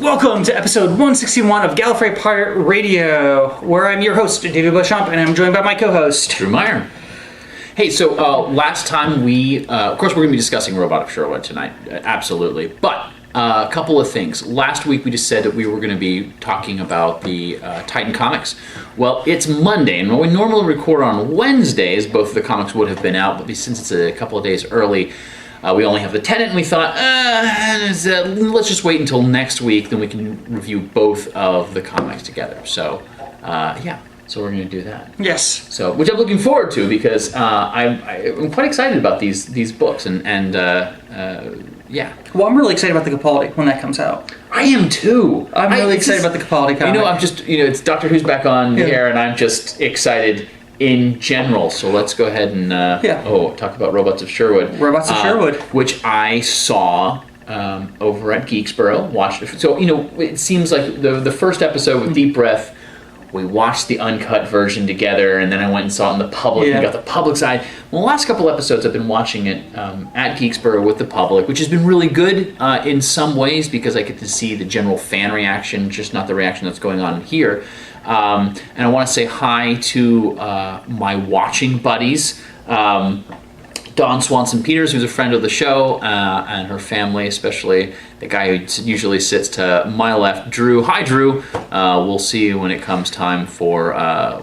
Welcome to episode 161 of Gallifrey Pirate Radio, where I'm your host, David Beauchamp, and I'm joined by my co-host, Drew Meyer. Hey, so last time of course we're going to be discussing Robot of Sherwood tonight, absolutely. But a couple of things. Last week we just said that we were going to be talking about the Titan comics. Well, it's Monday, and when we normally record on Wednesdays, both of the comics would have been out, but since it's a couple of days early, we only have the Tenant, and we thought, let's just wait until next week, then we can review both of the comics together. So, so we're going to do that. Yes. So, which I'm looking forward to because I'm quite excited about these books, and yeah. Well, I'm really excited about the Capaldi when that comes out. I am too. I'm really excited about the Capaldi comic. I'm just, it's Doctor Who's back on here, and I'm just excited in general. So let's go ahead and talk about Robots of Sherwood. Robots of Sherwood, which I saw over at Geeksboro. Watched it. So it seems like the first episode with Deep Breath, we watched the uncut version together, and then I went and saw it in the public and got the public side. Well, the last couple episodes I've been watching it at Geeksboro with the public, which has been really good in some ways because I get to see the general fan reaction, just not the reaction that's going on here. And I want to say hi to my watching buddies, Dawn Swanson-Peters, who's a friend of the show, and her family, especially the guy who usually sits to my left, Drew. Hi, Drew. We'll see you when it comes time for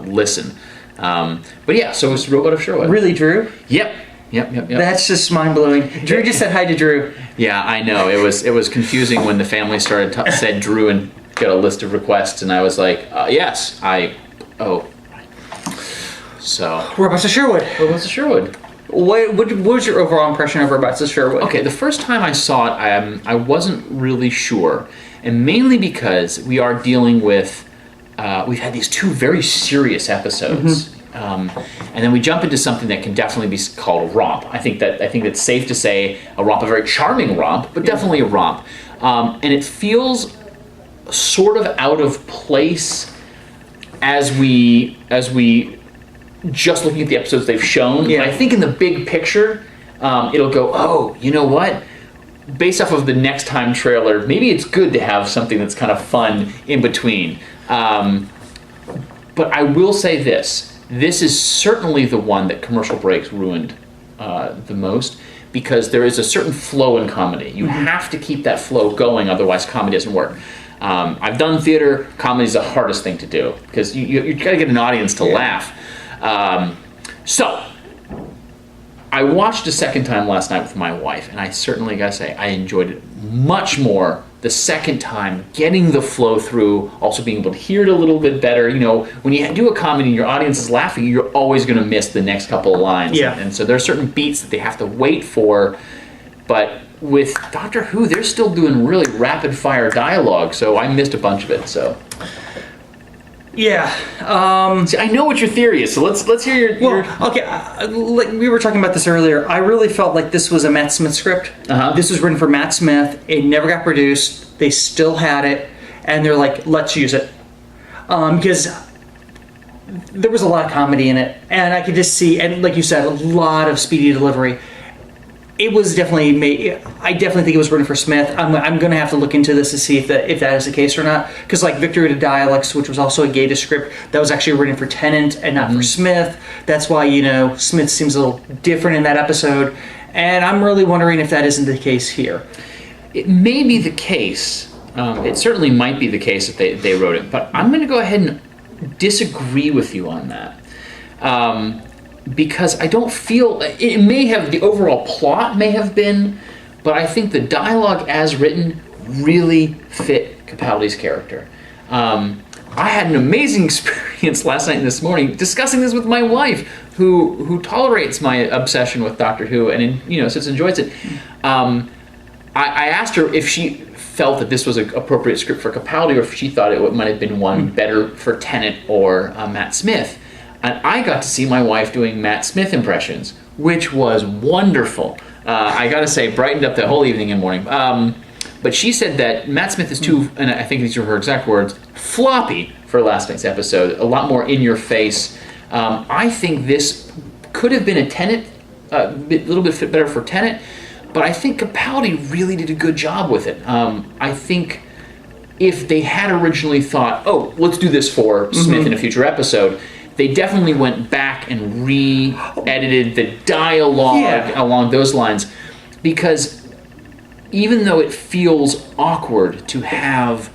Listen. But yeah, so it's Robot of Sherwood. Really, Drew? Yep. That's just mind-blowing. Drew just said hi to Drew. Yeah, I know. It was confusing when the family said Drew and got a list of requests, and I was like, yes, So. Robots of Sherwood. Robots of Sherwood. What was your overall impression of Robots of Sherwood? Okay, the first time I saw it, I wasn't really sure, and mainly because we are dealing with, we've had these two very serious episodes, and then we jump into something that can definitely be called a romp. I think it's safe to say a romp, a very charming romp, but definitely a romp, and it feels sort of out of place as we just looking at the episodes they've shown. Yeah. I think in the big picture, it'll go, oh, you know what? Based off of the Next Time trailer, maybe it's good to have something that's kind of fun in between. But I will say this. This is certainly the one that commercial breaks ruined the most, because there is a certain flow in comedy. You have to keep that flow going, otherwise comedy doesn't work. I've done theater. Comedy is the hardest thing to do, because you got to get an audience to laugh. So, I watched a second time last night with my wife, and I certainly gotta say I enjoyed it much more the second time, getting the flow through, also being able to hear it a little bit better. When you do a comedy and your audience is laughing, you're always gonna miss the next couple of lines. Yeah. And so there are certain beats that they have to wait for, but with Doctor Who, they're still doing really rapid fire dialogue, so I missed a bunch of it, so. Yeah. See, I know what your theory is, so let's hear your... Okay, like we were talking about this earlier, I really felt like this was a Matt Smith script. This was written for Matt Smith. It never got produced. They still had it, and they're like, let's use it. Because there was a lot of comedy in it, and I could just see, and like you said, a lot of speedy delivery. It was definitely made. I definitely think it was written for Smith. I'm going to have to look into this to see if that is the case or not. Because like Victory to Dialects, which was also a Gaeta script, that was actually written for Tennant and not for Smith. That's why Smith seems a little different in that episode. And I'm really wondering if that isn't the case here. It may be the case. It certainly might be the case if they wrote it. But I'm going to go ahead and disagree with you on that. Because I don't feel, it may have, the overall plot may have been, but I think the dialogue as written really fit Capaldi's character. I had an amazing experience last night and this morning discussing this with my wife, who tolerates my obsession with Doctor Who and since enjoys it. I asked her if she felt that this was an appropriate script for Capaldi, or if she thought it might have been one better for Tennant or Matt Smith. And I got to see my wife doing Matt Smith impressions, which was wonderful. I got to say, brightened up the whole evening and morning. But she said that Matt Smith is too, and I think these are her exact words, floppy for last night's episode. A lot more in your face. I think this could have been a Tennant, a little bit better for Tennant, but I think Capaldi really did a good job with it. I think if they had originally thought, oh, let's do this for Smith in a future episode, they definitely went back and re-edited the dialogue along those lines, because even though it feels awkward to have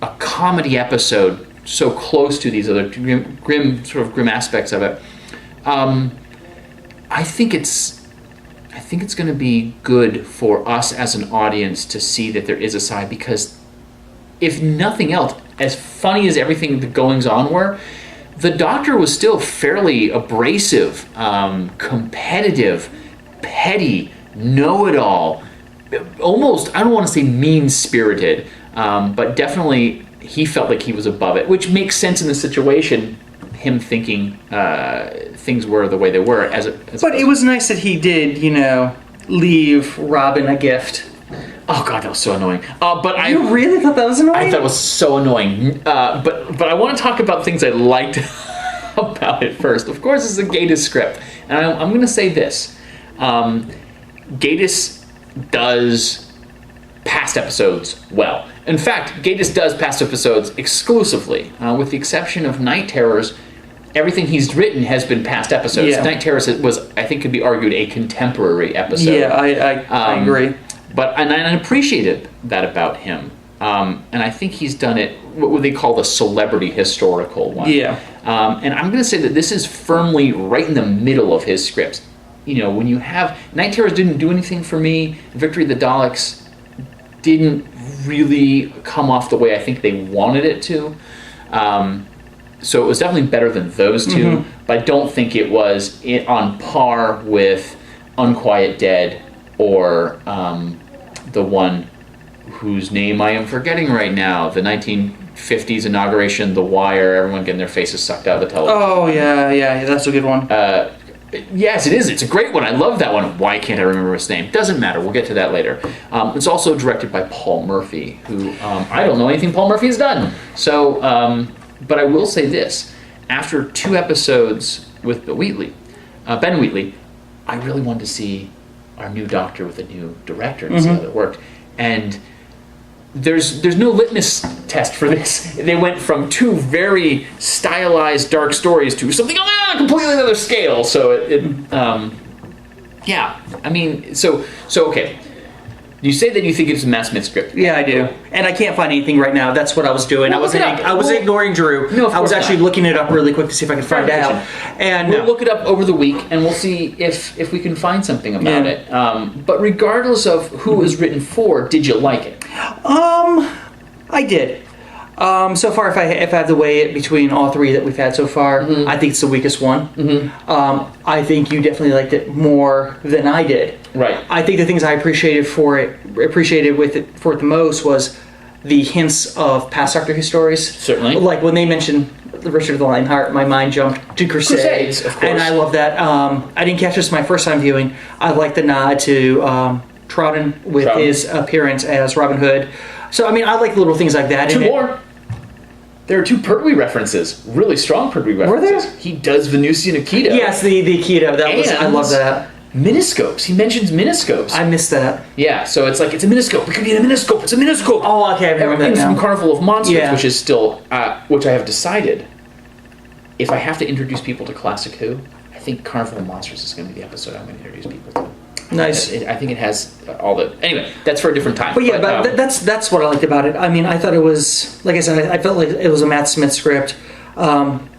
a comedy episode so close to these other grim aspects of it, I think it's going to be good for us as an audience to see that there is a side, because if nothing else, as funny as everything the goings on were, the Doctor was still fairly abrasive, competitive, petty, know-it-all, almost, I don't want to say mean-spirited, but definitely he felt like he was above it, which makes sense in the situation, him thinking things were the way they were. But it was nice that he did, leave Robin a gift. Oh God, that was so annoying. You really thought that was annoying? I thought it was so annoying. But I want to talk about things I liked about it first. Of course, it's a Gatiss script, and I'm going to say this: Gatiss does past episodes well. In fact, Gatiss does past episodes exclusively, with the exception of Night Terrors. Everything he's written has been past episodes. Yeah. Night Terrors was, I think, could be argued a contemporary episode. Yeah, I agree. But I appreciated that about him. And I think he's done it, what they call the celebrity historical one. Yeah. And I'm going to say that this is firmly right in the middle of his scripts. When you have... Night Terrors didn't do anything for me. Victory of the Daleks didn't really come off the way I think they wanted it to. So it was definitely better than those two. But I don't think it was on par with Unquiet Dead or the one whose name I am forgetting right now, the 1950s inauguration, The Wire, everyone getting their faces sucked out of the television. Oh, yeah, that's a good one. Yes, it is. It's a great one. I love that one. Why can't I remember his name? Doesn't matter. We'll get to that later. It's also directed by Paul Murphy, who I don't know anything Paul Murphy has done. So, but I will say this. After 2 episodes with Ben Wheatley, I really wanted to see our new Doctor with a new director and see how that worked. And there's no litmus test for this. They went from 2 very stylized dark stories to something on a completely other scale. So okay. You say that you think it's a Matt Smith script. Yeah, I do. And I can't find anything right now. That's what I was doing. Well, I was ignoring Drew. No, I was actually looking it up really quick to see if I could find out. And we'll look it up over the week, and we'll see if we can find something about it. But regardless of who it was written for, did you like it? I did. So far, if I have to weigh it between all 3 that we've had so far, I think it's the weakest one. I think you definitely liked it more than I did. Right. I think the things I appreciated with it the most was the hints of past Doctor Who stories. Certainly. Like when they mentioned Richard the Lionheart, my mind jumped to Crusades, of course. and I love that. I didn't catch this my first time viewing. I like the nod to Troughton with his appearance as Robin Hood. So I like little things like that. 2 more. There are 2 Pertwee references, really strong Pertwee references. Were there? He does Venusian Aikido. Yes, the Aikido. I love that. Miniscopes. He mentions miniscopes. I missed that. Yeah, so it's like, it's a miniscope. It could be a miniscope. It's a miniscope. Oh, okay, I remember that now. From Carnival of Monsters, which is still, which I have decided, if I have to introduce people to Classic Who, I think Carnival of Monsters is going to be the episode I'm going to introduce people to. Nice. I think it has all the... Anyway, that's for a different time. But that's what I liked about it. I thought it was... Like I said, I felt like it was a Matt Smith script. And,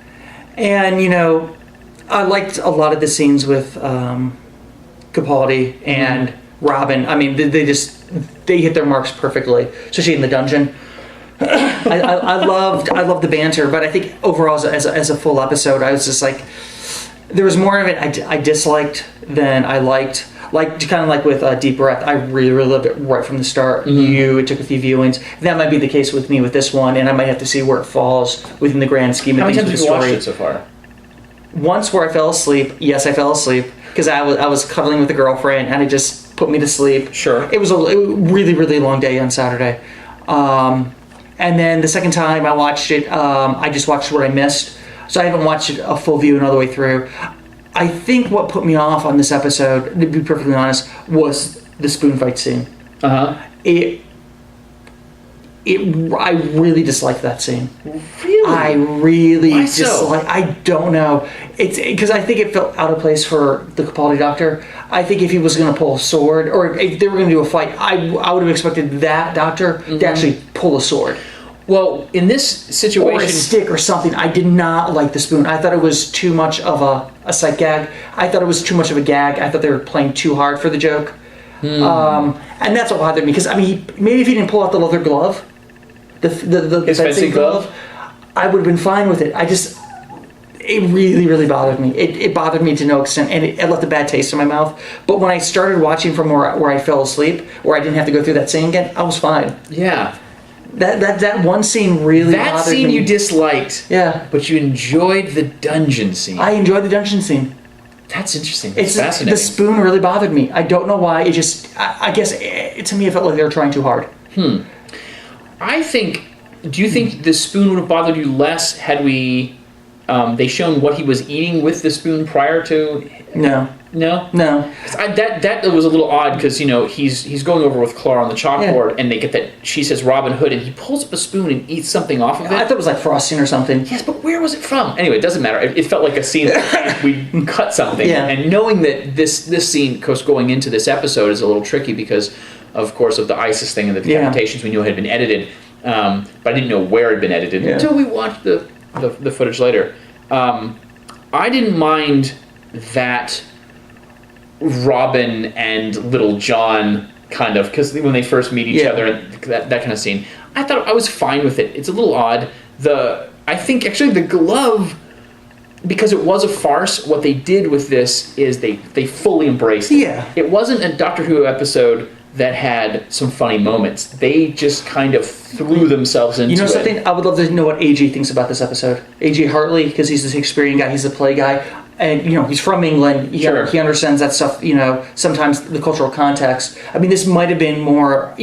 I liked a lot of the scenes with Capaldi and Robin. They hit their marks perfectly, especially in the dungeon. I loved the banter, but I think overall as a full episode, I was just like... There was more of it I disliked than I liked. Kind of like with Deep Breath, I really, really loved it right from the start. It took a few viewings. That might be the case with me with this one, and I might have to see where it falls within the grand scheme of things. How many times have you watched it so far? Once where I fell asleep. Yes, I fell asleep because I was cuddling with a girlfriend, and it just put me to sleep. Sure. It was a really, really long day on Saturday. And then the second time I watched it, I just watched what I missed. So I haven't watched it a full view and all the way through. I think what put me off on this episode, to be perfectly honest, was the spoon fight scene. I really dislike that scene. Really? I really Why so? dislike. I don't know. It's because I think it felt out of place for the Capaldi Doctor. I think if he was going to pull a sword, or if they were going to do a fight, I would have expected that Doctor to actually pull a sword. Well, in this situation... Or a stick or something. I did not like the spoon. I thought it was too much of a sight gag. I thought it was too much of a gag. I thought they were playing too hard for the joke. And that's what bothered me. Because, I mean, maybe if he didn't pull out the leather glove, the fencing glove, I would have been fine with it. It really, really bothered me. It bothered me to no extent, and it left a bad taste in my mouth. But when I started watching from where I fell asleep, where I didn't have to go through that scene again, I was fine. Yeah. That one scene really bothered me. That scene you disliked. Yeah. But you enjoyed the dungeon scene. I enjoyed the dungeon scene. That's interesting. It's fascinating. The spoon really bothered me. I don't know why. It just, I guess, to me, it felt like they were trying too hard. Do you think the spoon would have bothered you less had they shown what he was eating with the spoon prior to? No. No? No. That was a little odd because, he's going over with Clara on the chalkboard and they get that, she says Robin Hood, and he pulls up a spoon and eats something off of it. I thought it was like frosting or something. Yes, but where was it from? Anyway, it doesn't matter. It felt like a scene that we cut something. Yeah. And knowing that this scene, of course, going into this episode is a little tricky because, of course, of the ISIS thing and the decapitations we knew had been edited. But I didn't know where it had been edited until we watched the footage later. I didn't mind that Robin and Little John kind of, because when they first meet each other and that kind of scene, I thought I was fine with it. It's a little odd. I think actually the glove, because it was a farce, what they did with this is they fully embraced it. Yeah. It wasn't a Doctor Who episode that had some funny moments. They just kind of threw themselves into it. You know something? I would love to know what AJ thinks about this episode. AJ Hartley, because he's this Shakespearean guy, he's a play guy, and he's from England. He understands that stuff. Sometimes the cultural context. I mean, this might have been more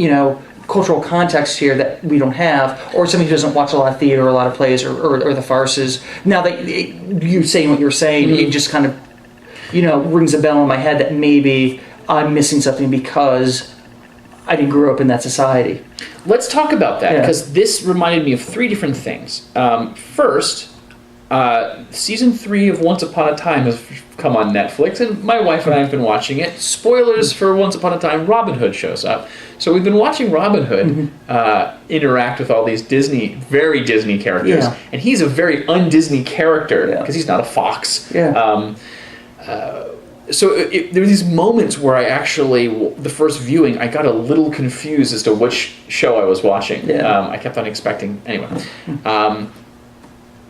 cultural context here that we don't have, or somebody who doesn't watch a lot of theater, or a lot of plays, or the farces. Now that you saying what you're saying, it just kind of rings a bell in my head that maybe I'm missing something because I didn't grow up in that society. Let's talk about that, because this reminded me of 3 different things. First, season 3 of Once Upon a Time has come on Netflix, and my wife and I have been watching it. Spoilers for Once Upon a Time, Robin Hood shows up. So we've been watching Robin Hood interact with all these very Disney characters, and he's a very un-Disney character, because he's not a fox. So there were these moments where I actually, the first viewing, I got a little confused as to which show I was watching. I kept on expecting, anyway.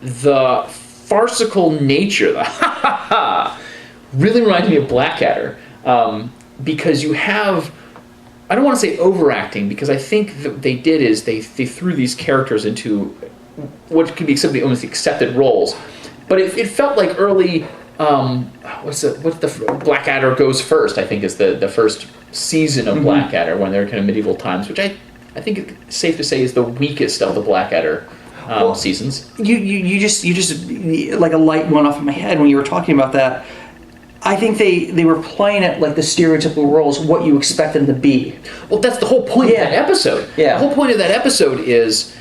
The farcical nature, really reminded me of Blackadder, because you have, I don't want to say overacting, because I think that what they did is they threw these characters into what could be almost accepted roles. But it felt like early... what's the Blackadder Goes First, I think is the first season of Blackadder, when they're kind of medieval times, which I think it's safe to say is the weakest of the Blackadder seasons. You just like a light went off in my head when you were talking about that. I think they were playing it like the stereotypical roles, what you expect them to be. Well, that's the whole point of that episode. The whole point of that episode is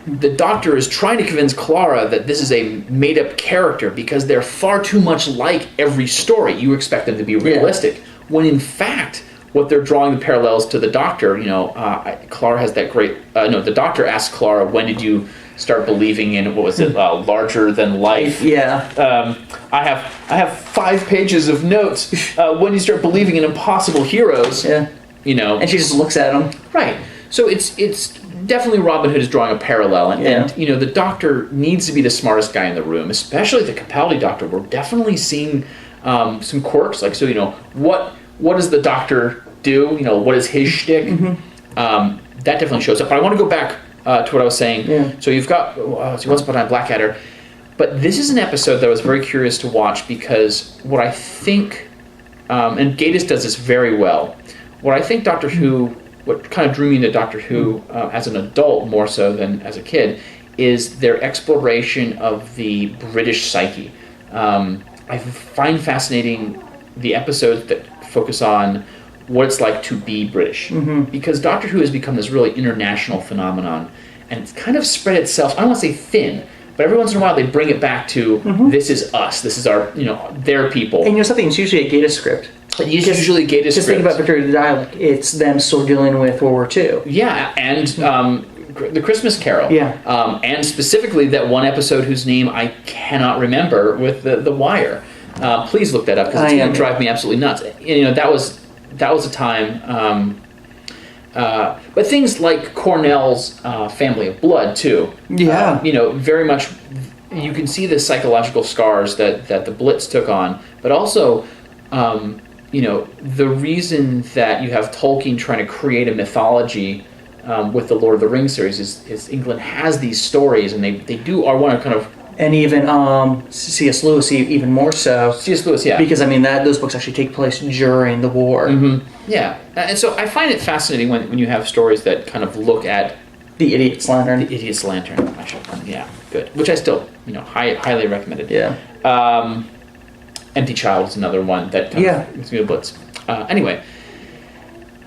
the Doctor is trying to convince Clara that this is a made-up character because they're far too much like every story. You expect them to be realistic. When in fact, what they're drawing the parallels to the Doctor, Clara has that great... the Doctor asks Clara, when did you start believing in, what was it, larger than life? I have 5 pages of notes. When you start believing in impossible heroes, and she just looks at them. Right. So it's definitely Robin Hood is drawing a parallel, and the Doctor needs to be the smartest guy in the room, especially the Capaldi Doctor. We're definitely seeing some quirks, what does the Doctor do? What is his shtick? That definitely shows up. But I want to go back to what I was saying. So you've got Once Upon a Time, Blackadder, but this is an episode that I was very curious to watch because what I think, and Gatiss does this very well. What I think Doctor Who. What kind of drew me into Doctor Who as an adult more so than as a kid is their exploration of the British psyche. I find fascinating the episodes that focus on what it's like to be British. Because Doctor Who has become this really international phenomenon, and it's kind of spread itself, I don't want to say thin, but every once in a while they bring it back to, this is us, this is our, their people. And something, it's usually a Gata script. It's usually a Gata script. Just think about Victoria the Dalek. It's them still dealing with World War II. Yeah, and the Christmas Carol. Yeah. And specifically that one episode whose name I cannot remember with the Wire. Please look that up because it's going to drive me absolutely nuts. That was a time. But things like Cornell's Family of Blood too. Yeah. Very much. You can see the psychological scars that the Blitz took on, but also. The reason that you have Tolkien trying to create a mythology with the Lord of the Rings series is England has these stories, and they want to kind of... And even C.S. Lewis, even more so. C.S. Lewis, yeah. Because, those books actually take place during the war. Yeah. And so I find it fascinating when you have stories that kind of look at... The Idiot's Lantern. The Idiot's Lantern. Yeah, good. Which I still, highly recommended. Yeah. Empty Child is another one that it's good blitz. Anyway,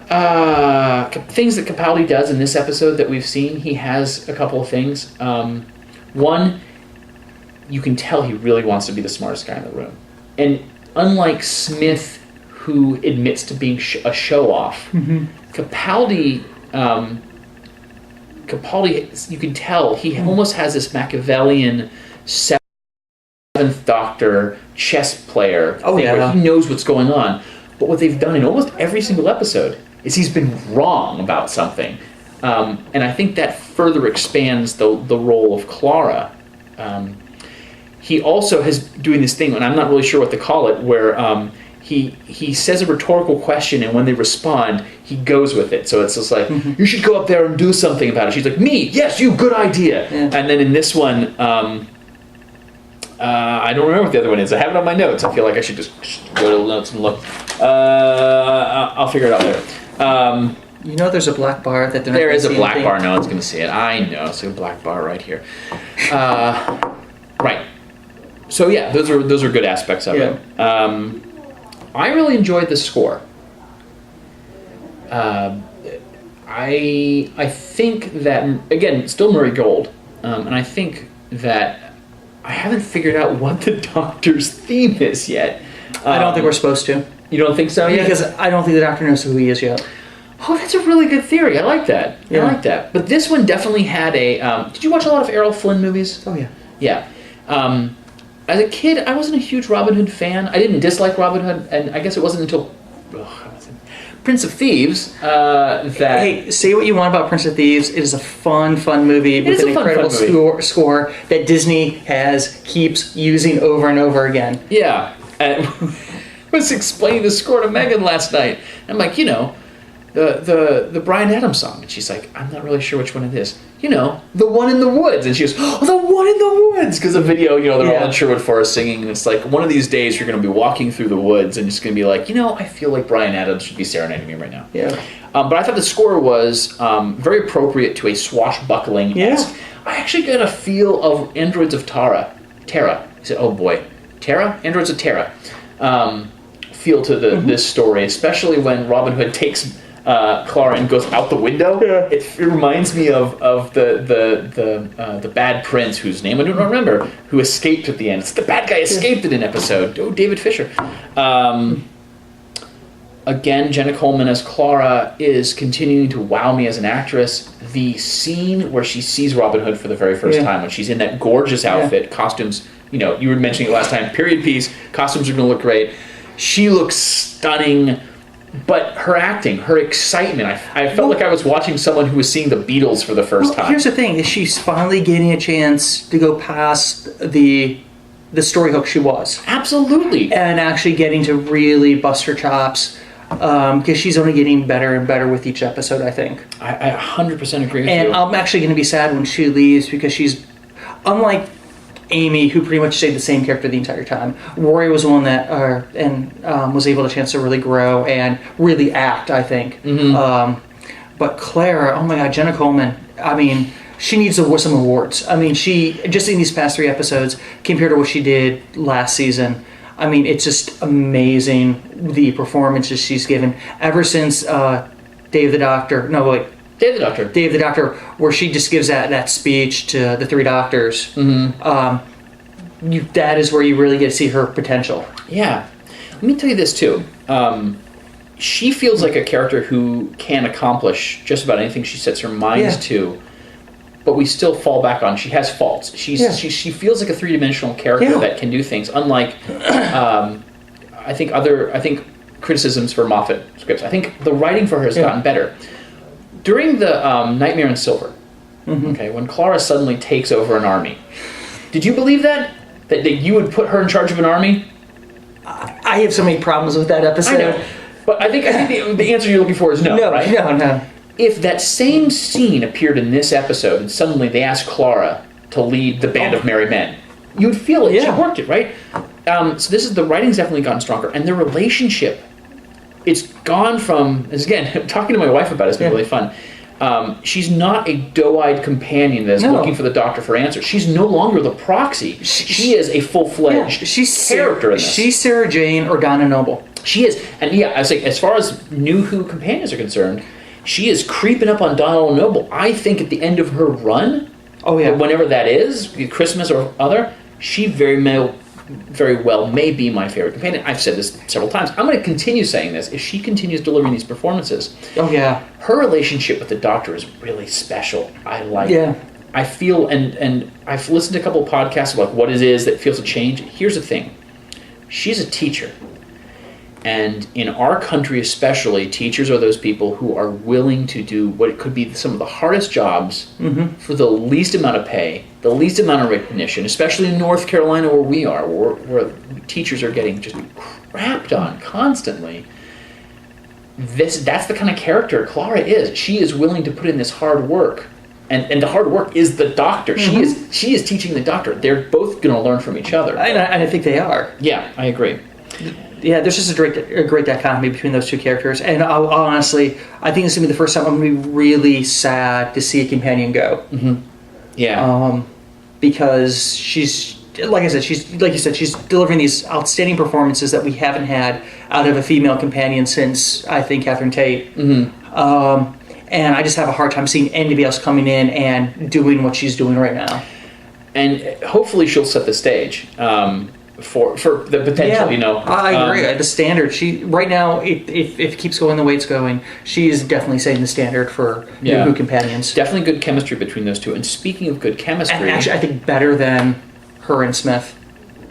things that Capaldi does in this episode that we've seen, he has a couple of things. One, you can tell he really wants to be the smartest guy in the room. And unlike Smith, who admits to being a show-off, Capaldi, you can tell, he almost has this Machiavellian Seventh Doctor chess player where he knows what's going on. But what they've done in almost every single episode is he's been wrong about something. And I think that further expands the role of Clara. He also is doing this thing, and I'm not really sure what to call it, where he says a rhetorical question, and when they respond, he goes with it. So it's just like, you should go up there and do something about it. She's like, me? Yes, you, good idea. Yeah. And then in this one... I don't remember what the other one is. I have it on my notes. I feel like I should just go to the notes and look. I'll figure it out later. There's a black bar that there is a black bar. No one's going to see it. I know. It's a black bar right here. Right. So yeah, those are good aspects of it. I really enjoyed the score. I think that again, still Murray Gold, and I think that. I haven't figured out what the Doctor's theme is yet. I don't think we're supposed to. You don't think so? Yeah, because I don't think the Doctor knows who he is yet. Oh, that's a really good theory. I like that. Yeah. I like that. But this one definitely had a... did you watch a lot of Errol Flynn movies? Oh, yeah. Yeah. As a kid, I wasn't a huge Robin Hood fan. I didn't dislike Robin Hood, and I guess it wasn't until... Prince of Thieves that... Hey, say what you want about Prince of Thieves. It is a fun movie with an incredible score that Disney keeps using over and over again. Yeah. I was explaining the score to Megan last night. I'm like, the Bryan Adams song. And she's like, I'm not really sure which one it is. The one in the woods. And she goes, oh, the one in the woods. Because the video, they're all in Sherwood Forest singing. And it's like, one of these days you're going to be walking through the woods and it's going to be like, I feel like Bryan Adams should be serenading me right now. Yeah. But I thought the score was very appropriate to a swashbuckling. Yeah. I actually got a feel of Androids of Terra. I said, oh boy. Terra? Androids of Terra. Feel to this story, especially when Robin Hood takes... Clara and goes out the window. Yeah. It reminds me of the bad prince whose name I don't remember, who escaped at the end. It's the bad guy escaped in an episode. Oh, David Fisher. Again, Jenna Coleman as Clara is continuing to wow me as an actress. The scene where she sees Robin Hood for the very first time, when she's in that gorgeous outfit, costumes, you were mentioning it last time, period piece, costumes are going to look great. She looks stunning. But her acting, her excitement, I felt like I was watching someone who was seeing the Beatles for the first time. Here's the thing, is she's finally getting a chance to go past the story hook she was. Absolutely. And actually getting to really bust her chops, because she's only getting better and better with each episode, I think. I 100% agree with you. And I'm actually going to be sad when she leaves, because she's, unlike Amy, who pretty much stayed the same character the entire time. Rory was the one that was able to chance to really grow and really act, I think. But Clara, oh my God, Jenna Coleman, she needs some awards. She, just in these past 3 episodes, compared to what she did last season, I mean, it's just amazing, the performances she's given ever since Dave the Doctor. No, wait. Dave the Doctor. Dave the Doctor, where she just gives that speech to the three doctors. That is where you really get to see her potential. Yeah. Let me tell you this, too. She feels like a character who can accomplish just about anything she sets her mind to, but we still fall back on. She has faults. She feels like a three-dimensional character that can do things, unlike I think criticisms for Moffat scripts. I think the writing for her has gotten better. During the Nightmare in Silver, okay, when Clara suddenly takes over an army, did you believe that you would put her in charge of an army? I have so many problems with that episode. I know. But I think the answer you're looking for is no, right? No. If that same scene appeared in this episode and suddenly they asked Clara to lead the band of merry men, you'd feel it. She worked it, right? So the writing's definitely gotten stronger. And their relationship, it's gone from, again, talking to my wife about it, it's been really fun. She's not a doe-eyed companion that's looking for the Doctor for answers. She's no longer the proxy. She is a full-fledged character in this. She's Sarah Jane or Donna Noble. She is. And I was like, as far as New Who companions are concerned, she is creeping up on Donna Noble. I think at the end of her run, whenever that is, Christmas or other, she very well may be my favorite companion. I've said this several times. I'm going to continue saying this. If she continues delivering these performances, her relationship with the Doctor is really special. I like it. I feel, and I've listened to a couple of podcasts about what it is that feels a change. Here's the thing. She's a teacher. And in our country especially, teachers are those people who are willing to do what could be some of the hardest jobs for the least amount of pay, the least amount of recognition, especially in North Carolina where we are, where teachers are getting just crapped on constantly. That's the kind of character Clara is. She is willing to put in this hard work. And the hard work is the Doctor. She is teaching the Doctor. They're both going to learn from each other. And I think they are. Yeah, I agree. Yeah, there's just a great dichotomy between those two characters. And honestly, I think this is going to be the first time I'm going to be really sad to see a companion go. Yeah. Because she's, like you said, she's delivering these outstanding performances that we haven't had out of a female companion since, I think, Catherine Tate. And I just have a hard time seeing anybody else coming in and doing what she's doing right now. And hopefully she'll set the stage. For the potential, I agree. The standard, she right now, if it keeps going the way it's going, she is definitely setting the standard for New Who companions. Definitely good chemistry between those two. And speaking of good chemistry, and actually, I think better than her and Smith.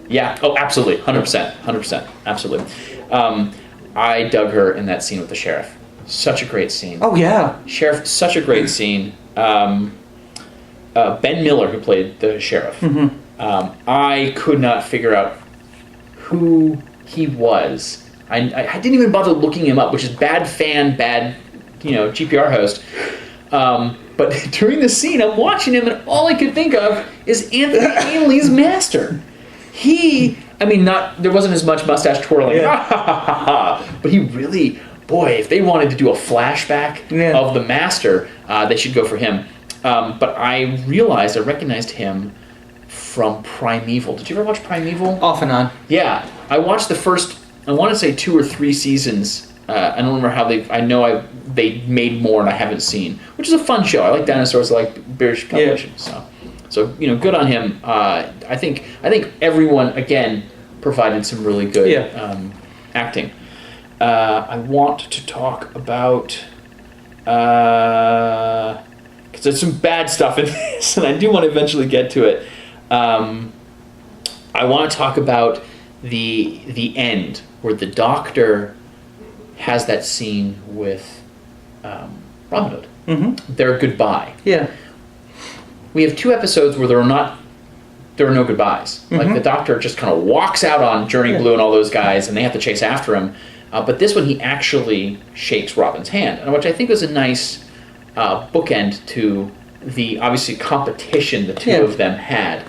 Yeah. Oh, absolutely, 100%, absolutely. I dug her in that scene with the sheriff. Such a great scene. Oh yeah, sheriff, such a great scene. Ben Miller, who played the sheriff. I could not figure out who he was. I didn't even bother looking him up, which is bad GPR host. But during the scene, I'm watching him, and all I could think of is Anthony Ainley's master. There wasn't as much mustache twirling, but he really, if they wanted to do a flashback of the master, they should go for him. But I recognized him from Primeval. Did you ever watch Primeval? Off and on. Yeah. I watched the first, I want to say 2 or 3 seasons. I don't remember how they made more and I haven't seen, which is a fun show. I like dinosaurs, I like British television. So good on him. I think everyone, again, provided some really good acting. I want to talk about, because there's some bad stuff in this, and I do want to eventually get to it. I want to talk about the end where the Doctor has that scene with Robin Hood. Their goodbye. Yeah. We have 2 episodes where there are no goodbyes. Like the Doctor just kind of walks out on Journey Blue and all those guys, and they have to chase after him. But this one, he actually shakes Robin's hand, which I think was a nice bookend to the obviously competition the two of them had.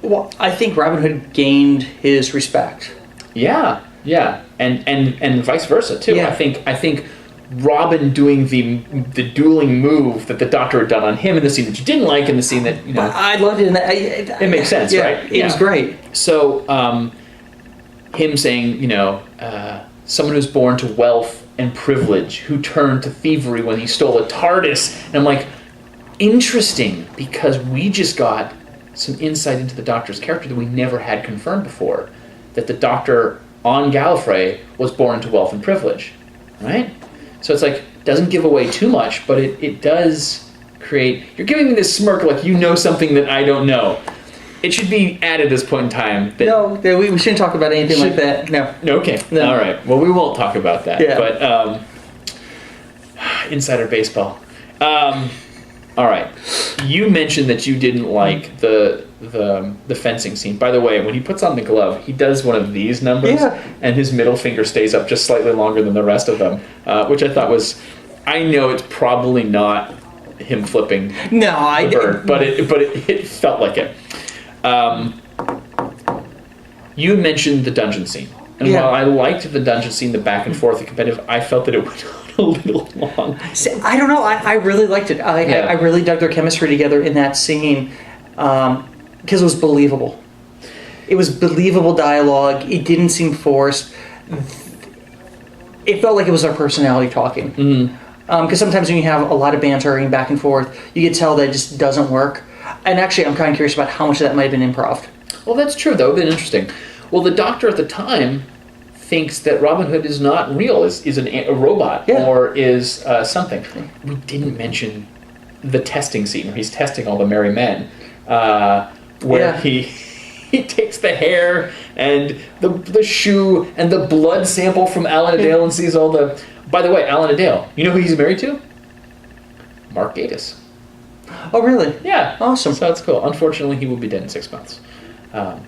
Well, I think Robin Hood gained his respect. Yeah, and vice versa too. Yeah. I think Robin doing the dueling move that the Doctor had done on him in the scene that you didn't like, and the scene that I loved it. It makes sense, right? It was great. So him saying, someone who's born to wealth and privilege, who turned to thievery when he stole a TARDIS. And I'm like, interesting, because we just got some insight into the Doctor's character that we never had confirmed before. That the Doctor on Gallifrey was born into wealth and privilege, right? So it's like, doesn't give away too much, but it does create... You're giving me this smirk like you know something that I don't know. It should be added at this point in time. No, we shouldn't talk about anything like that. No. Okay. No. All right. Well, we won't talk about that. Yeah. But insider baseball. All right. You mentioned that you didn't like the fencing scene. By the way, when he puts on the glove, he does one of these numbers, and his middle finger stays up just slightly longer than the rest of them, which I thought was... I know it's probably not him flipping the bird, but it felt like it. You mentioned the dungeon scene, and while I liked the dungeon scene, the back and forth, the competitive, I felt that it went on a little long. See, I don't know. I really liked it. I really dug their chemistry together in that scene because it was believable. It was believable dialogue. It didn't seem forced. It felt like it was our personality talking. Because sometimes when you have a lot of bantering back and forth, you can tell that it just doesn't work. And actually, I'm kind of curious about how much of that might have been improv. Well, that's true. That would have been interesting. Well, the Doctor at the time thinks that Robin Hood is not real, is a robot, or is something. We didn't mention the testing scene where he's testing all the merry men, where he takes the hair and the shoe and the blood sample from Alan Adale and sees all the... By the way, Alan Adale, you know who he's married to? Mark Gatiss. Oh, really? Yeah. Awesome. So that's cool. Unfortunately, he will be dead in 6 months. Alan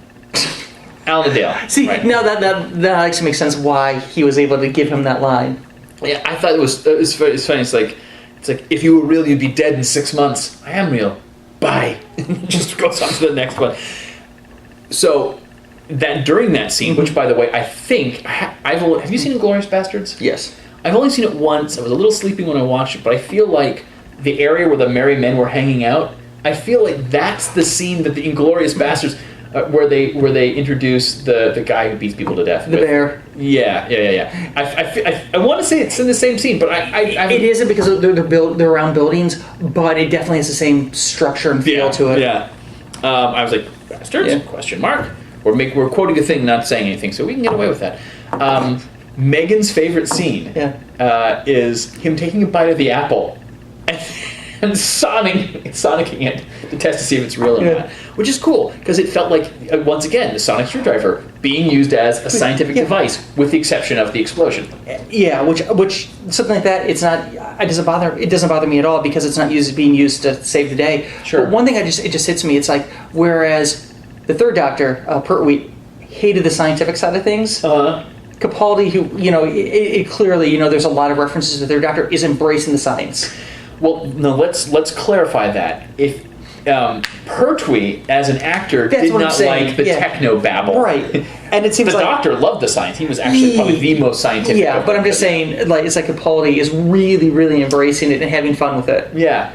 Adale. See, right? Now that actually makes sense why he was able to give him that line. Yeah, I thought it was funny. It's like if you were real, you'd be dead in 6 months. I am real. Bye. Just goes on to the next one. So that during that scene, which by the way, I think have you seen *Inglourious Bastards*? Yes. I've only seen it once. I was a little sleepy when I watched it, but I feel like the area where the merry men were hanging out, I feel like that's the scene that the *Inglourious Bastards*, where they introduce the guy who beats people to death. The bear. Yeah. I want to say it's in the same scene, but it isn't because they're around buildings, but it definitely has the same structure and feel to it. Yeah. I was like, bastards? Question mark. We're quoting a thing, not saying anything, so we can get away with that. Megan's favorite scene is him taking a bite of the apple and sonicking it to test to see if it's real or not. Which is cool, because it felt like, once again, the sonic screwdriver being used as a scientific device, with the exception of the explosion. Yeah, which something like that, it's not. It doesn't bother me at all because it's not being used to save the day. Sure. But one thing it just hits me. It's like whereas the third Doctor, Pertwee, hated the scientific side of things. Capaldi, who it clearly there's a lot of references to the third Doctor, is embracing the science. Well, no, let's clarify that. If Pertwee, as an actor, did not like the techno babble, right? And it seems the Doctor loved the science. He was actually probably the most scientific. Yeah, but I'm just saying, like it's like Capaldi is really, really embracing it and having fun with it. Yeah.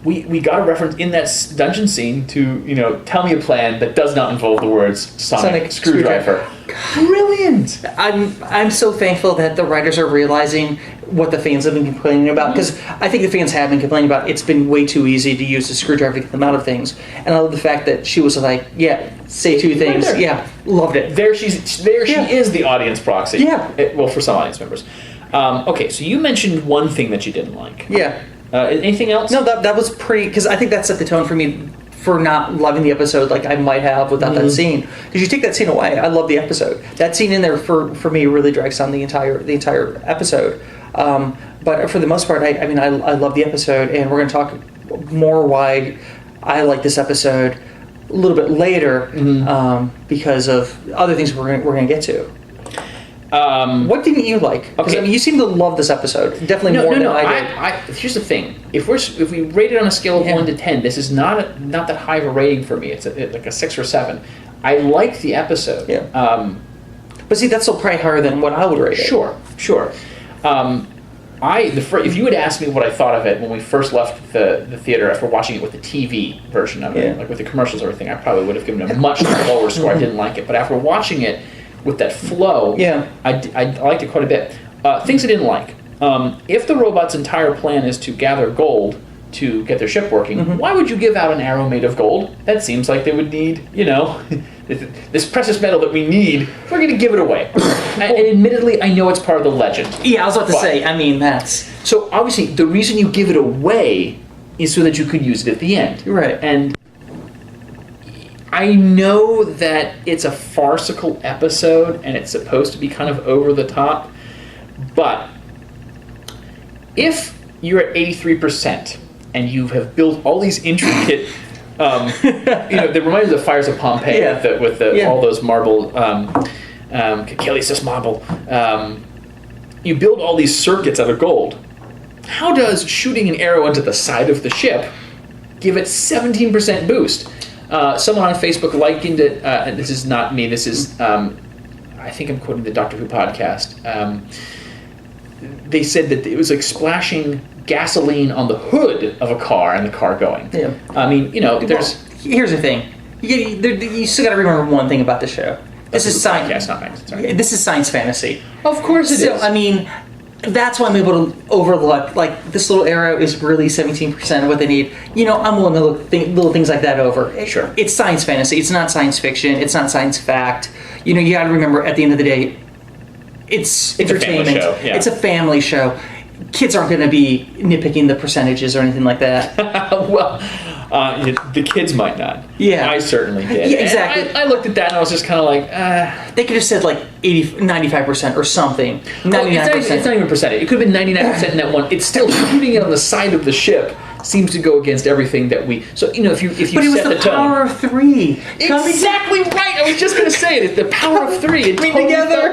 We got a reference in that dungeon scene to tell me a plan that does not involve the words sonic screwdriver. Brilliant. I'm so thankful that the writers are realizing what the fans have been complaining about, because I think the fans have been complaining about it's been way too easy to use the screwdriver to get them out of things, and I love the fact that she was like, say two things. Right there. Yeah, loved it. She is the audience proxy. Yeah. Well, for some audience members. Okay, so you mentioned one thing that you didn't like. Yeah. Anything else? No, that was pretty, because I think that set the tone for me for not loving the episode like I might have without that scene. Because you take that scene away, I love the episode. That scene in there for me really drags down the entire episode. But for the most part, I love the episode, and we're going to talk more why I like this episode a little bit later because of other things we're going to get to. What didn't you like? Okay. You seem to love this episode. Definitely more than I did. Here's the thing. If we rate it on a scale of 1 to 10, this is not that high of a rating for me. It's like a 6 or 7. I liked the episode. Yeah. But see, that's still probably higher than what I would rate it. Sure. if you had asked me what I thought of it when we first left the theater after watching it with the TV version of it, like with the commercials and everything, I probably would have given it a much lower score. I didn't like it. But after watching it with that flow, I liked it quite a bit. Things I didn't like. If the robot's entire plan is to gather gold to get their ship working, why would you give out an arrow made of gold? That seems like they would need, this precious metal that we need. We're going to give it away. And admittedly, I know it's part of the legend. Yeah, I was about to say, that's... So obviously, the reason you give it away is so that you could use it at the end. Right. And I know that it's a farcical episode, and it's supposed to be kind of over the top, but if you're at 83%, and you have built all these intricate, they remind me of the fires of Pompeii with all those marble, Caecilius marble. You build all these circuits out of gold. How does shooting an arrow into the side of the ship give it 17% boost? Someone on Facebook likened it, and this is not me, this is, I think I'm quoting the Doctor Who podcast. They said that it was like splashing gasoline on the hood of a car and the car going. Yeah. I mean, there's... Here's the thing. You still got to remember one thing about the show. This is science. Not fantasy. Sorry. This is science fantasy. Of course it is. That's why I'm able to overlook, this little arrow is really 17% of what they need. I'm willing to look little things like that over. Sure. It's science fantasy. It's not science fiction. It's not science fact. You got to remember, at the end of the day, it's entertainment. A family show. Yeah. It's a family show. Kids aren't going to be nitpicking the percentages or anything like that. Well, the kids might not. Yeah. I certainly did. Yeah, exactly. I looked at that and I was just kind of like, They could have said 95% or something. 99%. It's not even percentage. It could have been 99% in that one. It's still shooting it on the side of the ship seems to go against everything that we... So, if you but it was set the power tone, of three. Exactly right! I was just going to say it. The power of three. It totally together.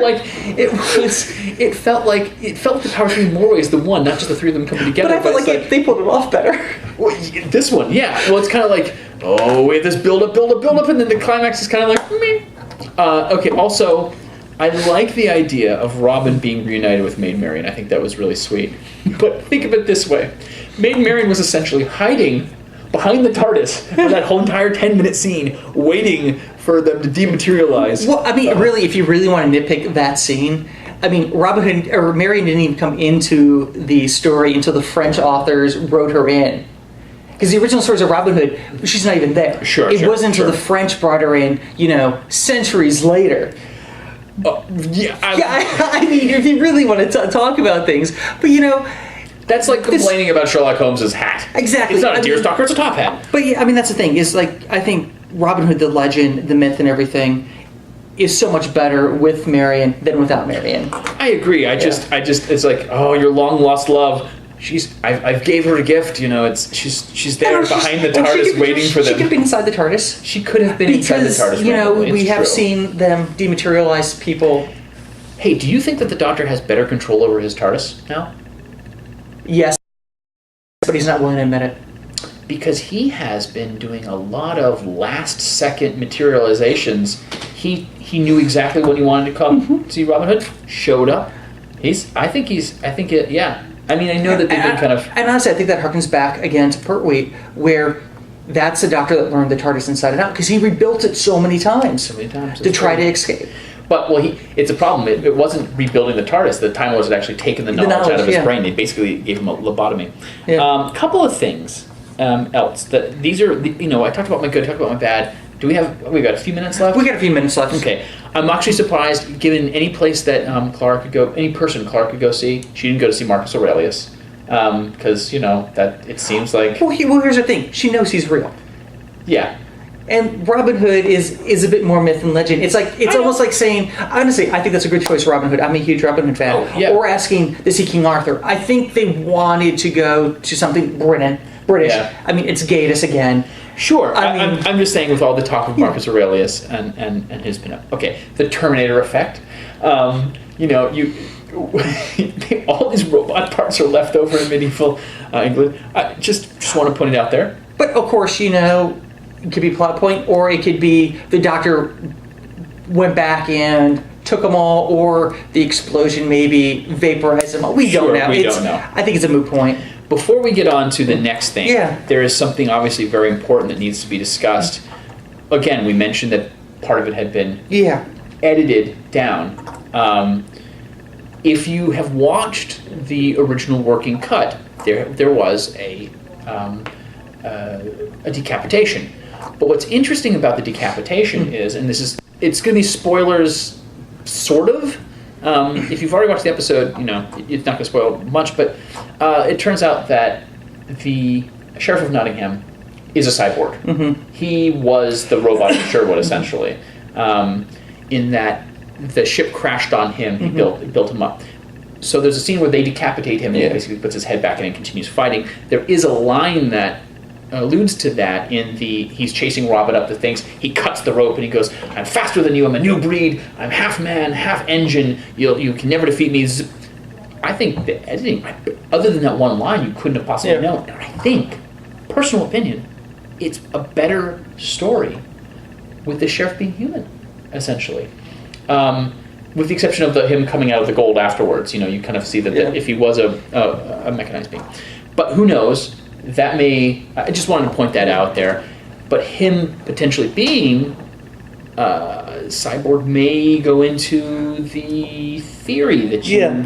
It felt like the power of three in more ways than one, not just the three of them coming together. But I felt like they pulled it off better. Well, this one, yeah. Well, it's kind of like, we have this build up, and then the climax is kind of like, meh. Okay, also, I like the idea of Robin being reunited with Maid Marian. I think that was really sweet. But think of it this way. Maid Marian was essentially hiding behind the TARDIS for that whole entire 10-minute scene, waiting for them to dematerialize. Well, really, if you really want to nitpick that scene, Robin Hood, or Marian didn't even come into the story until the French authors wrote her in. Because the original stories of Robin Hood, she's not even there. It wasn't until the French brought her in, centuries later. If you really want to talk about things, but that's like complaining about Sherlock Holmes' hat. Exactly. It's not a deerstalker, it's a top hat. But that's the thing, is I think Robin Hood, the legend, the myth and everything, is so much better with Marian than without Marian. I agree. I just it's like, your long lost love. I've gave her a gift, she's there behind the TARDIS waiting for them. She could have been inside the TARDIS. She could have been inside the TARDIS. Because, we have seen them dematerialize people. Hey, do you think that the Doctor has better control over his TARDIS now? Yes, but he's not willing to admit it. Because he has been doing a lot of last-second materializations. He knew exactly when he wanted to come see Robin Hood. Showed up. I know that they've been kind of... And honestly, I think that harkens back again to Pertwee, where that's the Doctor that learned the TARDIS inside and out, because he rebuilt it so many times to try to escape. But, it's a problem. It wasn't rebuilding the TARDIS. The Time Lords had actually taken the knowledge out of his brain. They basically gave him a lobotomy. Yeah. Couple of things else. These are, I talked about my good, I talked about my bad. We got a few minutes left? We got a few minutes left. Okay. I'm actually surprised, given any place that Clara could go, any person Clara could go see, she didn't go to see Marcus Aurelius. Because, that it seems like... Well, here's the thing. She knows he's real. Yeah. And Robin Hood is a bit more myth and legend. It's almost like saying, honestly, I think that's a good choice, Robin Hood. I'm a huge Robin Hood fan. Oh, yeah. Or asking to see King Arthur. I think they wanted to go to something British. Yeah. It's Gatiss again. Sure. I'm just saying, with all the talk of Marcus Aurelius and his pinup. Okay, the Terminator effect. All these robot parts are left over in medieval England. I just want to point it out there. But of course, it could be plot point, or it could be the Doctor went back and took them all, or the explosion maybe vaporized them all. We don't know. We don't know. I think it's a moot point. Before we get on to the next thing, there is something obviously very important that needs to be discussed. Again, we mentioned that part of it had been edited down. If you have watched the original working cut, there was a decapitation. But what's interesting about the decapitation is, and it's going to be spoilers, sort of. If you've already watched the episode, it's not going to spoil much, but it turns out that the Sheriff of Nottingham is a cyborg. Mm-hmm. He was the robot of Sherwood, essentially, in that the ship crashed on him, he built him up. So there's a scene where they decapitate him, and he basically puts his head back in and continues fighting. There is a line that alludes to that in he's chasing Robin up the things. He cuts the rope and he goes, "I'm faster than you. I'm a new breed. I'm half man, half engine. You can never defeat me." I think the editing, other than that one line, you couldn't have possibly known. And I think, personal opinion, it's a better story with the sheriff being human, essentially. With the exception of him coming out of the gold afterwards. You kind of see that if he was a mechanized being. But who knows? I just wanted to point that out there. But him potentially being cyborg may go into the theory that you...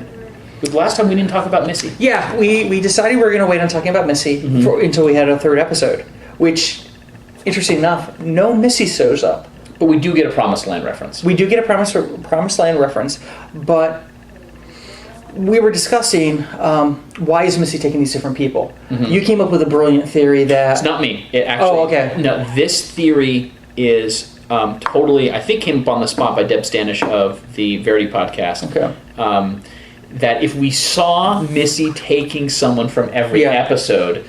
But last time we didn't talk about Missy. Yeah, we decided we were going to wait on talking about Missy until we had a third episode. Which, interesting enough, no Missy shows up. But we do get a Promised Land reference. We do get a Promised Land reference, but we were discussing why is Missy taking these different people. Mm-hmm. You came up with a brilliant theory that... It's not me. It actually... Oh, okay. No, this theory is totally... I think came up on the spot by Deb Stanish of the Verity podcast. Okay. That if we saw Missy taking someone from every episode...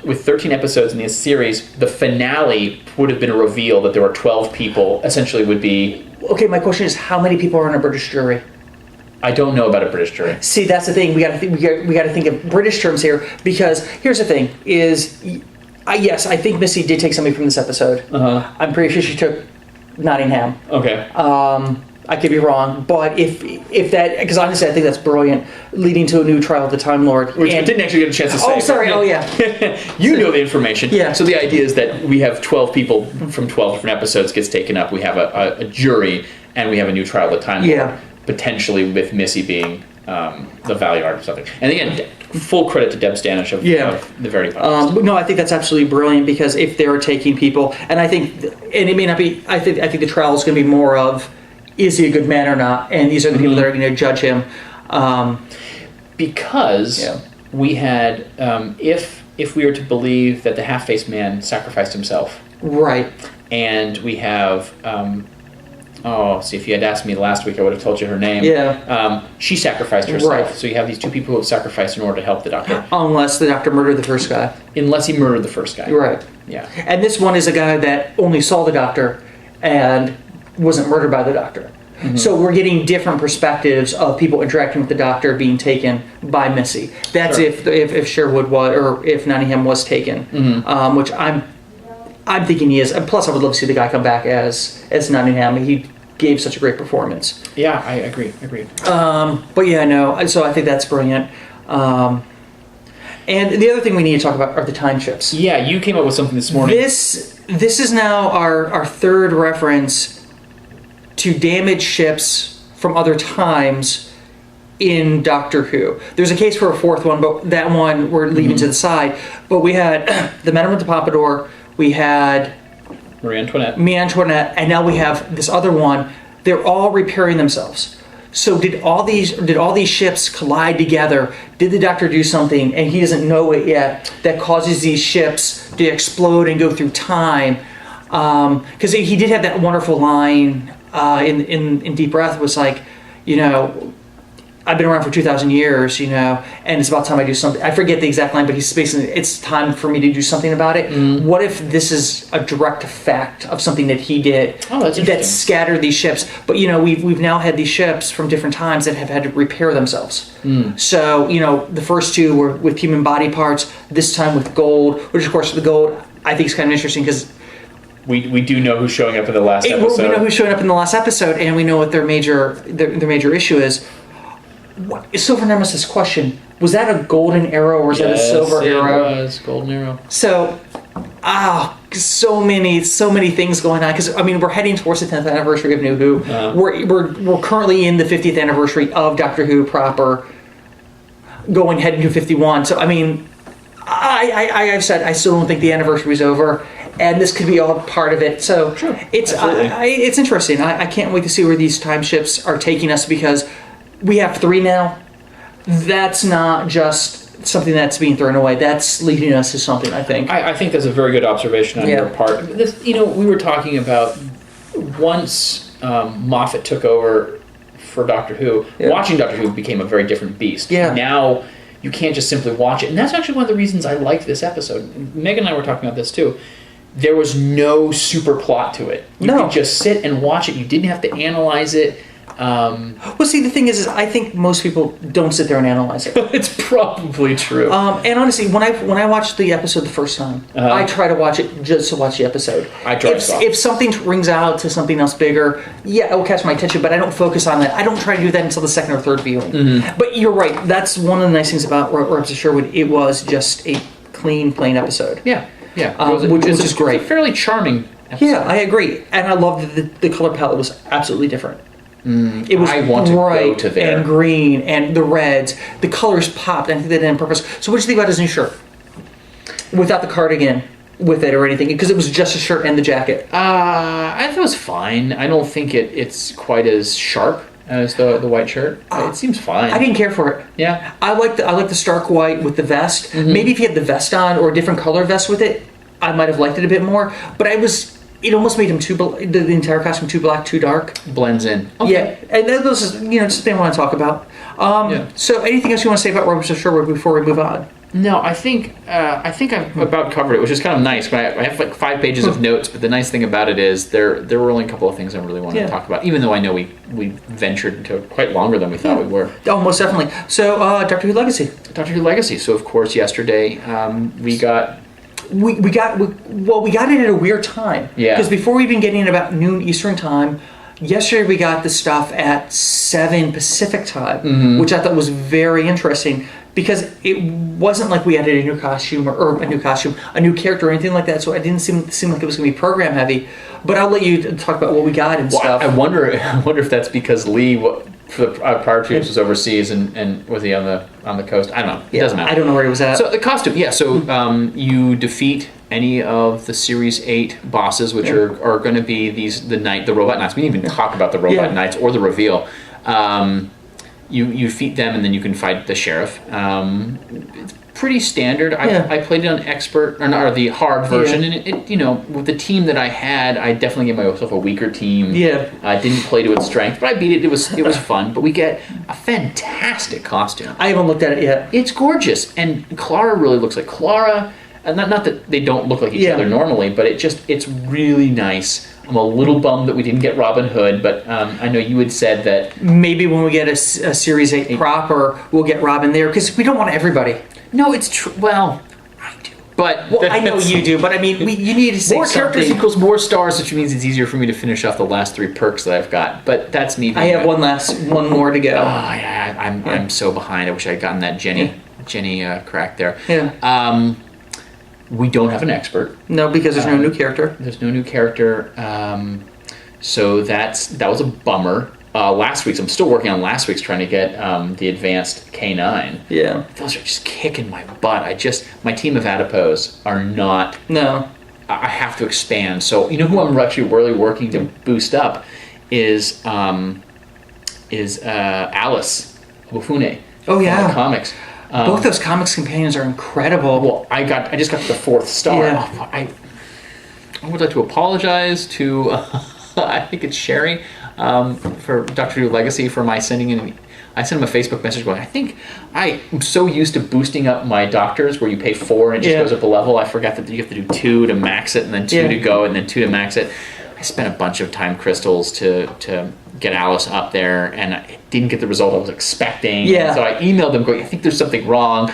with 13 episodes in this series, the finale would have been a reveal that there were 12 people, essentially would be... Okay, my question is, how many people are in a British jury? I don't know about a British jury. See, that's the thing. We got to think of British terms here, because here's the thing: yes, I think Missy did take somebody from this episode. Uh-huh. I'm pretty sure she took Nottingham. Okay. I could be wrong, but if that, because honestly, I think that's brilliant, leading to a new trial of the Time Lord. Which I didn't actually get a chance to say. Oh, sorry. Oh, yeah. You know the information. Yeah. So the idea is that we have 12 people from 12 different episodes gets taken up. We have a jury, and we have a new trial of the Time Lord, potentially with Missy being the Valiard or something. And again, full credit to Deb Stanish of the Verity podcast. No, I think that's absolutely brilliant, because if they're taking people, and I think, and it may not be, I think the trial is going to be more of, is he a good man or not? And these are the people that are going to judge him. Because we had, if we were to believe that the half-faced man sacrificed himself. Right. And we have, if you had asked me last week, I would have told you her name. Yeah. She sacrificed herself. Right. So you have these two people who have sacrificed in order to help the Doctor. Unless the Doctor murdered the first guy. Unless he murdered the first guy. Right. Yeah. And this one is a guy that only saw the Doctor and wasn't murdered by the Doctor. Mm-hmm. So we're getting different perspectives of people interacting with the Doctor being taken by Missy. That's if Sherwood was, or if Nottingham was taken, which I'm thinking he is. And plus, I would love to see the guy come back as Nottingham. He gave such a great performance. Yeah, I agree. But yeah, no. So I think that's brilliant. And the other thing we need to talk about are the time ships. Yeah, you came up with something this morning. This is now our third reference to damaged ships from other times in Doctor Who. There's a case for a fourth one, but that one we're leaving to the side. But we had the Madame with the Pompadour, we had Marie Antoinette, and now we have this other one. They're all repairing themselves. So did all these ships collide together? Did the Doctor do something, and he doesn't know it yet, that causes these ships to explode and go through time? Because he did have that wonderful line in Deep Breath, was like, I've been around for 2,000 years, and it's about time I do something. I forget the exact line, but he's basically, it's time for me to do something about it. What if this is a direct effect of something that he did that scattered these ships? But we've now had these ships from different times that have had to repair themselves. So the first two were with human body parts. This time with gold, which of course the gold I think is kind of interesting, because we do know who's showing up in the last episode. We know who's showing up in the last episode, and we know what their major issue is. Silver Nemesis question: was that a golden arrow or was that a silver arrow? It was golden arrow. So, so many things going on because we're heading towards the 10th anniversary of New Who. We're currently in the 50th anniversary of Doctor Who proper, heading to 51. So I've said I still don't think the anniversary is over, and this could be all part of it. So sure, it's interesting. I can't wait to see where these time ships are taking us because we have 3 now. That's not just something that's being thrown away. That's leading us to something, I think. I think that's a very good observation on your part. This, we were talking about once Moffat took over for Doctor Who, watching Doctor Who became a very different beast. Yeah. Now you can't just simply watch it. And that's actually one of the reasons I liked this episode. Megan and I were talking about this too. There was no super plot to it. You could just sit and watch it. You didn't have to analyze it. Well, see, the thing is I think most people don't sit there and analyze it. It's probably true. And honestly, when I watched the episode the first time, I try to watch it just to watch the episode. If something rings out to something else bigger, it will catch my attention, but I don't focus on that. I don't try to do that until the second or third viewing. Mm-hmm. But you're right. That's one of the nice things about Rebs of Sherwood. It was just a clean, plain episode. Yeah. Which is great. It was a fairly charming episode. Yeah, I agree. And I loved that the color palette was absolutely different. It was bright and green and the reds. The colors popped. I think they did it on purpose. So what did you think about his new shirt? Without the cardigan with it or anything? Because it was just a shirt and the jacket. I thought it was fine. I don't think it's quite as sharp as the white shirt. It seems fine. I didn't care for it. Yeah. I like the stark white with the vest. Mm-hmm. Maybe if he had the vest on or a different color vest with it, I might have liked it a bit more. But it almost made him the entire costume too black, too dark. Blends in. Okay. Yeah, and those is just something I want to talk about. So, anything else you want to say about Rebs of Sherwood before we move on? No, I think I've about covered it, which is kind of nice. But I have 5 pages of notes. But the nice thing about it is there were only a couple of things I really wanted to talk about. Even though I know we ventured into quite longer than we thought we were. Oh, most definitely. So, Doctor Who Legacy. Doctor Who Legacy. So, of course, yesterday we got. We got it at a weird time. Yeah. Because before we even getting about noon Eastern time, yesterday we got the stuff at 7 Pacific time, which I thought was very interesting because it wasn't like we added a new costume or a new character or anything like that. So it didn't seem like it was going to be program heavy. But I'll let you talk about what we got and stuff. I wonder if that's because Lee, for the prior 2 years, was overseas and was he on the coast? I don't know. It doesn't matter. I don't know where he was at. So the costume, So you defeat any of the Series 8 bosses, which are going to be the Robot Knights. We didn't even talk about the Robot Knights or the reveal. You defeat them, and then you can fight the sheriff. It's pretty standard. I played it on expert or the hard version, and it with the team that I had, I definitely gave myself a weaker team. Yeah, I didn't play to its strength, but I beat it. It was fun. But we get a fantastic costume. I haven't looked at it yet. It's gorgeous, and Clara really looks like Clara. And not that they don't look like each other normally, but it's really nice. I'm a little bummed that we didn't get Robin Hood, but I know you had said that maybe when we get a Series 8 proper, we'll get Robin there because we don't want everybody. No, it's true. Well, I do. But I know you do, but I mean, you need to say more something. Characters equals more stars, which means it's easier for me to finish off the last 3 perks that I've got. But that's me. I have one more to go. Oh yeah, I'm so behind. I wish I had gotten that Jenny crack there. Yeah. We don't have an expert. No, because there's no new character. There's no new character. So that was a bummer. I'm still working on last week's, trying to get the advanced K9. Yeah. Those are just kicking my butt. My team of adipose are not. No. I have to expand. So who I'm actually really working to boost up is Alice Bufune. Oh yeah. From the comics. Both those comics companions are incredible. Well, I just got to the 4th star. Yeah. I would like to apologize to I think it's Sherry for Doctor Who Legacy for my sending in. I sent him a Facebook message going, I think I'm so used to boosting up my doctors where you pay 4 and it just goes up a level. I forgot that you have to do 2 to max it and then 2 to go and then 2 to max it. I spent a bunch of time crystals to get Alice up there, and I didn't get the result I was expecting. Yeah. So I emailed them going, I think there's something wrong.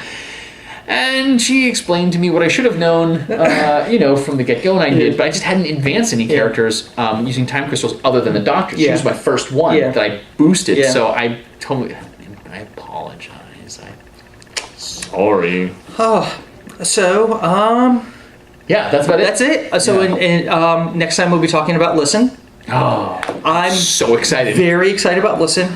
And she explained to me what I should have known, from the get-go, and I did, but I just hadn't advanced any characters using time crystals other than the Doctor. She was my first one that I boosted, so I apologize. Sorry. Oh, so, yeah, that's about it. That's it. So next time we'll be talking about Listen. Oh, I'm so excited. Very excited about Listen.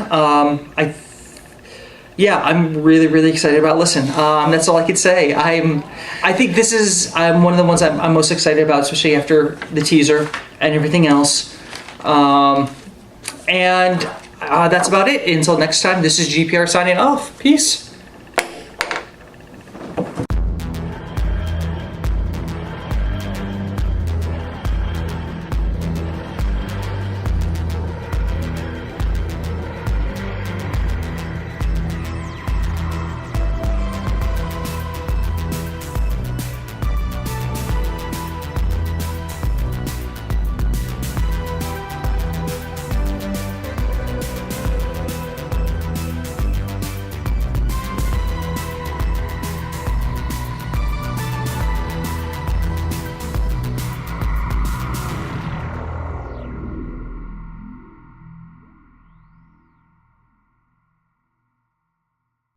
I'm really, really excited about Listen. That's all I could say. I think this is one of the ones I'm most excited about, especially after the teaser and everything else. And that's about it. Until next time, this is GPR signing off. Peace.